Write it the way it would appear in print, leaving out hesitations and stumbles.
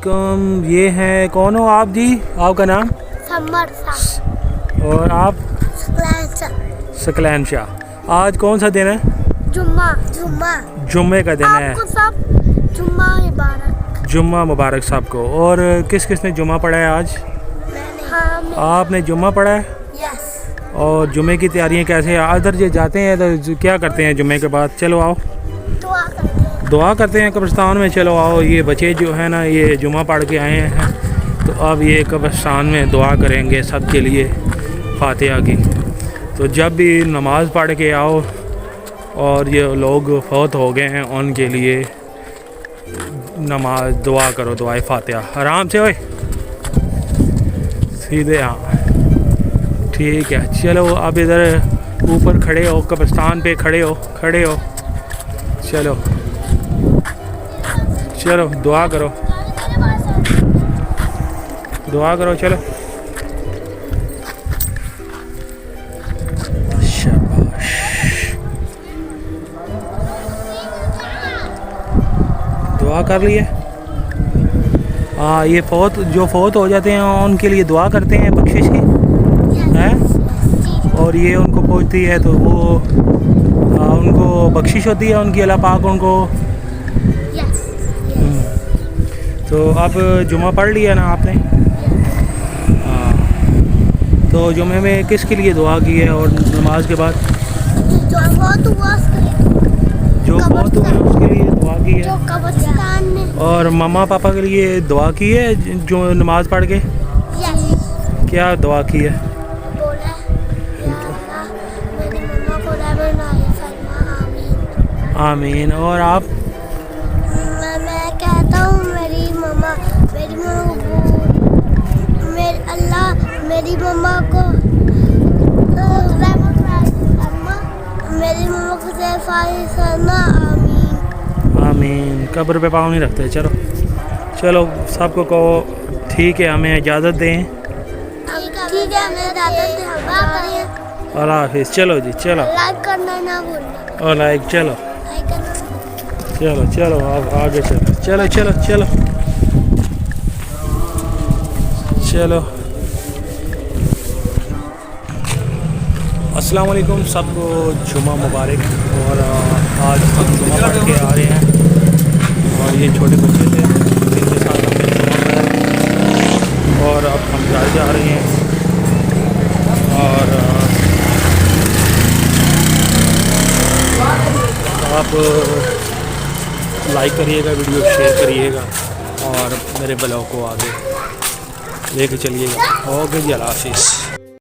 अस्सलामुअलैकुम। ये हैं कौन हो आप जी? आपका नाम? समर शाह। और आप? सकलैन शाह। आज कौन सा दिन है? जुम्मा। जुम्मे का दिन है। आपको सब जुम्मा मुबारक। जुम्मा मुबारक सबको। और किस किस ने जुम्मा पढ़ा है आज? मैंने। आपने जुम्मा पढ़ा है? यस। और जुम्मे की तैयारियां कैसे हैं? अदर जो जाते हैं तो क्या करते हैं जुम्मे के बाद? चलो आओ दुआ करते हैं कब्रिस्तान में। चलो आओ, ये बच्चे जो है ना ये जुम्मा पढ़ के आए हैं तो अब ये कब्रिस्तान में दुआ करेंगे सब के लिए फातिहा की। तो जब भी नमाज़ पढ़ के आओ और ये लोग फौत हो गए हैं उनके लिए नमाज दुआ करो, दुआए फातिहा। आराम से ओए, सीधे। हाँ ठीक है। चलो अब इधर ऊपर खड़े हो, कब्रिस्तान पे खड़े हो। चलो चलो दुआ करो चलो। शाबाश। दुआ कर लिए? हाँ, ये जो फौत हो जाते हैं उनके लिए दुआ करते हैं बख्शिश की है। और ये उनको पहुँचती है तो वो उनको बख्शिश होती है उनकी, अल्लाह पाक उनको। तो अब जुम्मा पढ़ लिया ना आपने? हाँ। तो जुम्मे में किसके लिए दुआ की है? और नमाज के बाद जो फौत हुआ उसके लिए दुआ की है। और मम्मा पापा के लिए दुआ की है जो नमाज पढ़ के? क्या दुआ की है? आमीन। और आप? मैं कहता हूँ मेरी मम्मा को आमीन। कब्र पे पाँव नहीं रखते। चलो सबको कहो ठीक है, हमें इजाज़त दें। ठीक है, हमें इजाज़त दें। अल्लाह हाफिज़। चलो जी, चलो लाइक करना ना भूलना। और लाइक। चलो अब आगे चलो। अस्सलाम वालेकुम सबको, जुम्मा मुबारक। और आज हम जुम्मा पढ़ के आ रहे हैं और ये छोटे बच्चे थे जिनके साथ हमने जुम्मा पढ़ा और अब हम घर जा रहे हैं। और आप लाइक करिएगा, वीडियो शेयर करिएगा और मेरे ब्लॉग को आगे लेके चलिएगा। ओके जी, अल्लाह हाफिज़।